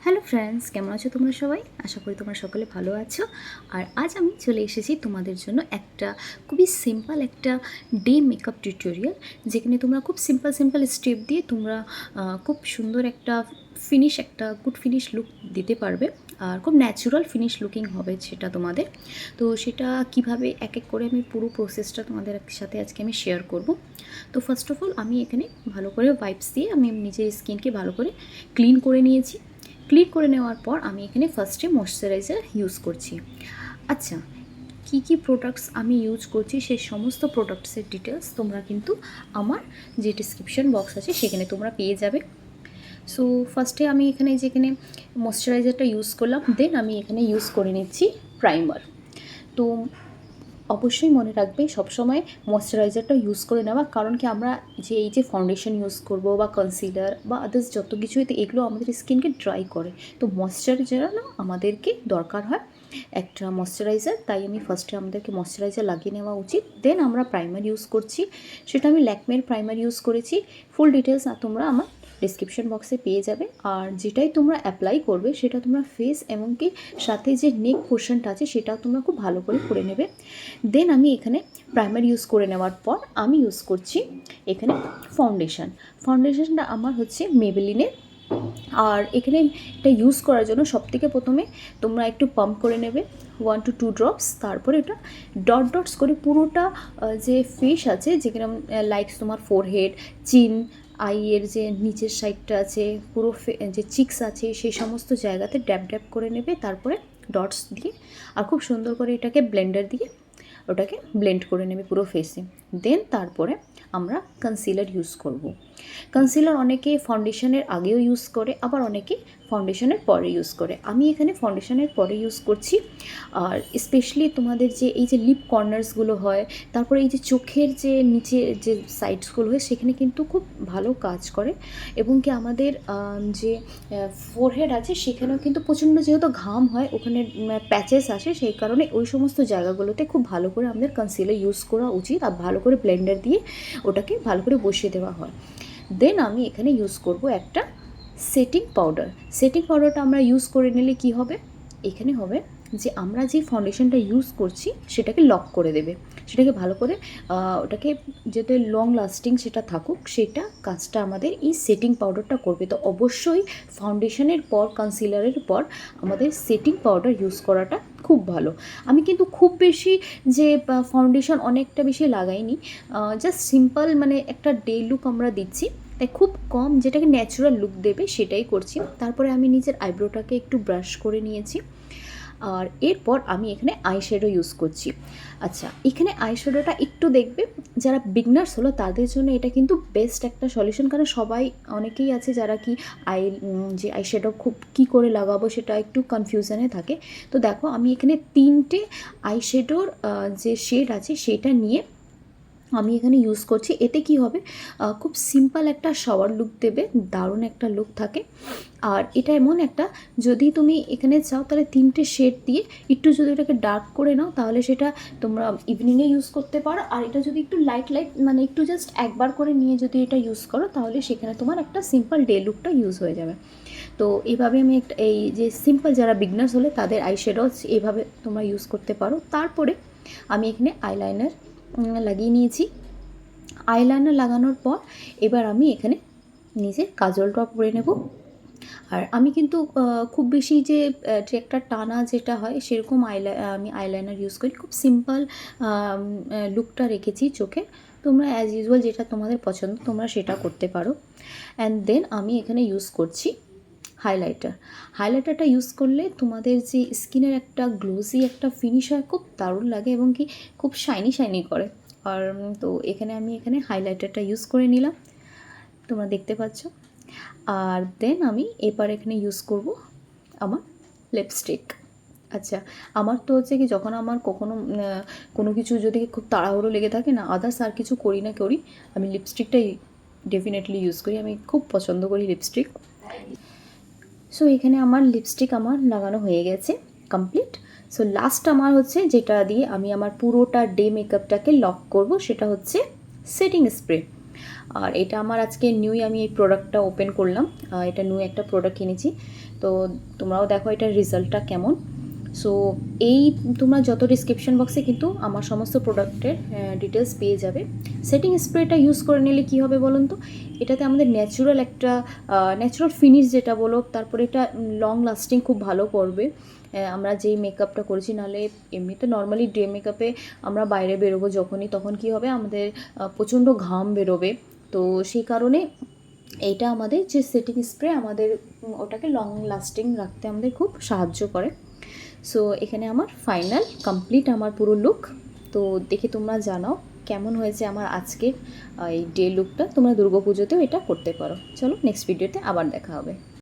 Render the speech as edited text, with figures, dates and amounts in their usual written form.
Hello friends, কেমন আছো তোমরা সবাই? আশা করি তোমরা সকলে ভালো আছো। আর আজ আমি চলে এসেছি তোমাদের জন্য একটা খুবই সিম্পল একটা ডে মেকআপ টিউটোরিয়াল, যেখানে তোমরা খুব সিম্পল স্টেপ দিয়ে তোমরা খুব সুন্দর একটা গুড ফিনিশ লুক দিতে পারবে। আর খুব ন্যাচারাল ফিনিশ লুকিং হবে সেটা তোমাদের। তো সেটা কিভাবে এক এক করে আমি পুরো প্রসেসটা তোমাদের সাথে আজকে আমি শেয়ার করব। তো ফার্স্ট অফ অল আমি এখানে ভালো করে ওয়াইপস দিয়ে আমি নিজের স্কিনকে ভালো করে ক্লিন করে নিয়েছি। ক্লিন করে নেওয়ার পর আমি এখানে ফার্স্টে ময়শ্চারাইজার ইউজ করছি। আচ্ছা, কি প্রোডাক্টস আমি ইউজ করছি সেই সমস্ত প্রোডাক্টসের ডিটেলস তোমরা কিন্তু আমার যে ডিসক্রিপশন বক্স আছে সেখানে তোমরা পেয়ে যাবে। সো ফার্স্টে আমি এখানে যেখানে ময়শ্চারাইজারটা ইউজ করলাম, দেন আমি এখানে ইউজ করে নিচ্ছি প্রাইমার। তো অবশ্যই মনে রাখবে সবসময় ময়শ্চারাইজারটা ইউজ করে নেওয়া, কারণ কি আমরা এই যে ফাউন্ডেশন ইউজ করব বা কনসিলার বা আদার্স যত কিছুই, তো এগুলো আমাদের স্কিনকে ড্রাই করে। তো ময়শ্চারাইজার না আমাদেরকে দরকার হয় একটা ময়শ্চারাইজার, তাই আমি ফার্স্টে আমাদেরকে ময়শ্চারাইজার লাগিয়ে নেওয়া উচিত। দেন আমরা প্রাইমার ইউজ করছি, সেটা আমি ল্যাকমের প্রাইমার ইউজ করেছি। ফুল ডিটেলস তোমরা আমার ডিসক্রিপশন বক্সে পেয়ে যাবে। আর যেটাই তোমরা অ্যাপ্লাই করবে সেটা তোমরা ফেস এমনকি সাথে যে নেক পোর্শনটা আছে সেটাও তোমরা খুব ভালো করে নেবে। দেন আমি এখানে প্রাইমার ইউজ করে নেওয়ার পর আমি ইউজ করছি এখানে ফাউন্ডেশনটা আমার হচ্ছে মেবেলিনের। আর এখানে এটা ইউজ করার জন্য সবথেকে প্রথমে তোমরা একটু পাম্প করে নেবে 1 to 2 ড্রপস। তারপরে এটা ডটস করে পুরোটা যে ফেস আছে, যেখানে লাইকস তোমার ফোরহেড, চিন, আইয়ের যে নিচের সাইডটা আছে, পুরো যে চিক্স আছে সেই সমস্ত জায়গাতে ড্যাব করে নেবে। তারপরে ডটস দিয়ে আর খুব সুন্দর করে এটাকে ব্লেন্ডার দিয়ে ওটাকে ব্লেন্ড করে নেবে পুরো ফেসে। দেন তারপরে আমরা কনসিলার ইউজ করব। কনসিলার অনেকে ফাউন্ডেশনের আগেও ইউজ করে, আবার অনেকে ফাউন্ডেশনের পরে ইউজ করে। আমি এখানে ফাউন্ডেশনের পরে ইউজ করছি। আর স্পেশালি তোমাদের যে এই যে লিপ কর্নার্সগুলো হয়, তারপরে এই যে চোখের যে নিচে যে সাইডসগুলো হয়, সেখানে কিন্তু খুব ভালো কাজ করে। এবং কি আমাদের যে ফোরহেড আছে সেখানেও কিন্তু প্রচণ্ড যেহেতু ঘাম হয়, ওখানে প্যাচেস আসে, সেই কারণে ওই সমস্ত জায়গাগুলোতে খুব ভালো করে আমাদের কনসিলার ইউজ করা উচিত। আর ভালো করে ব্লেন্ডার দিয়ে ওটাকে ভালো করে বসিয়ে দেওয়া হয়। দেন আমি এখানে ইউজ করব একটা সেটিং পাউডারটা আমরা ইউজ করে নিলে কি হবে, এখানে হবে যে আমরা যে ফাউন্ডেশনটা ইউজ করছি সেটাকে লক করে দেবে, সেটাকে ভালো করে ওটাকে যাতে লং লাস্টিং সেটা থাকুক, সেটা কাজটা আমাদের এই সেটিং পাউডারটা করবে। তো অবশ্যই ফাউন্ডেশনের পর কনসিলারের পর আমাদের সেটিং পাউডার ইউজ করাটা খুব ভালো। আমি কিন্তু খুব বেশি যে ফাউন্ডেশন অনেকটা বেশি লাগাইনি, জাস্ট সিম্পল মানে একটা ডে লুক আমরা দিচ্ছি, তাই খুব কম যেটাকে ন্যাচারাল লুক দেবে সেটাই করছি। তারপরে আমি নিজের আইব্রোটাকে একটু ব্রাশ করে নিয়েছি। আর এরপর আমি এখানে আইশ্যাডো ইউজ করছি। আচ্ছা, এখানে আইশ্যাডোটা একটু দেখবে যারা বিগনার্স হলো তাদের জন্য এটা কিন্তু বেস্ট একটা সলিউশন, কারণ অনেকেই আছে যারা কি যে আইশ্যাডো খুব কী করে লাগাবো সেটা একটু কনফিউশনে থাকে। তো দেখো আমি এখানে 3টে আইশ্যাডোর যে শেড আছে সেটা নিয়ে আমি এখানে ইউজ করছি। এতে কি হবে, খুব সিম্পল একটা শাওয়ার লুক দেবে, দারুণ একটা লুক থাকে। আর এটা এমন একটা, যদি তুমি এখানে চাও তাহলে 3টে শেড দিয়ে একটু যদি এটাকে ডার্ক করে নাও তাহলে সেটা তোমরা ইভিনিংয়ে ইউজ করতে পারো। আর এটা যদি একটু লাইট মানে একটু জাস্ট একবার করে নিয়ে যদি এটা ইউজ করো তাহলে সেখানে তোমার একটা সিম্পল ডে লুকটা ইউজ হয়ে যাবে। তো এইভাবে আমি একটা এই যে সিম্পল যারা বিগনার্স হলে তাদের আইশ্যাডোজ এইভাবে তোমরা ইউজ করতে পারো। তারপরে আমি এখানে আইলাইনার লাগিয়ে নিয়েছি। আইলাইনার লাগানোর পর এবার আমি এখানে নিজের কাজলটা পরে নেব। আর আমি কিন্তু খুব বেশি যে একটা টানা যেটা হয় সেরকম আমি আইলাইনার ইউজ করি, খুব সিম্পল লুকটা রেখেছি চোখে। তোমরা অ্যাজ ইউজুয়াল যেটা তোমাদের পছন্দ তোমরা সেটা করতে পারো। অ্যান্ড দেন আমি এখানে ইউজ করছি হাইলাইটারটা ইউজ করলে তোমাদের যে স্কিনের একটা গ্লোসি একটা ফিনিশ হয়, খুব দারুণ লাগে এবং কি খুব শাইনি করে। আর তো আমি এখানে হাইলাইটারটা ইউজ করে নিলাম, তোমরা দেখতে পাচ্ছ। আর দেন আমি এবার এখানে ইউজ করব আমার লিপস্টিক। আচ্ছা, আমার তো হচ্ছে কি যখন আমার কোনো কিছু যদি খুব তাড়াহুড়ো লেগে থাকে না, আদার্স আর কিছু করি না আমি লিপস্টিকটাই ডেফিনেটলি ইউজ করি, আমি খুব পছন্দ করি লিপস্টিক। সো এখানে আমার লিপস্টিক লাগানো হয়ে গেছে কমপ্লিট। সো লাস্ট আমার হচ্ছে যেটা দিয়ে আমি আমার পুরোটা ডে মেকআপটাকে লক করব সেটা হচ্ছে সেটিং স্প্রে। আর এটা আমার আজকে আমি এই প্রোডাক্টটা ওপেন করলাম, এটা একটা প্রোডাক্ট কিনেছি। তো তোমরাও দেখো এটার রেজাল্টটা কেমন। সো এই তোমরা যত ডিসক্রিপশন বক্সে কিন্তু আমার সমস্ত প্রোডাক্টের ডিটেলস পেয়ে যাবে। সেটিং স্প্রেটা ইউজ করে নিলে কী হবে বলুন তো, এটাতে আমাদের ন্যাচুরাল একটা ন্যাচুরাল ফিনিশ যেটা বলো, তারপরে এটা লং লাস্টিং খুব ভালো করবে। আমরা যেই মেকআপটা করেছি, নাহলে এমনিতে নর্মালি ডে মেকআপে আমরা বাইরে বেরোবো যখনই, তখন কী হবে আমাদের প্রচণ্ড ঘাম বেরোবে। তো সেই কারণে এইটা আমাদের যে সেটিং স্প্রে আমাদের ওটাকে লং লাস্টিং রাখতে আমাদের খুব সাহায্য করে। সো এখানে আমার ফাইনাল কমপ্লিট আমার পুরো লুক। তো দেখে তোমরা জানাও কেমন হয়েছে আমার আজকের এই ডে লুকটা। তোমরা দুর্গাপুজোতেও এটা করতে পারো। চলো নেক্সট ভিডিওতে আবার দেখা হবে।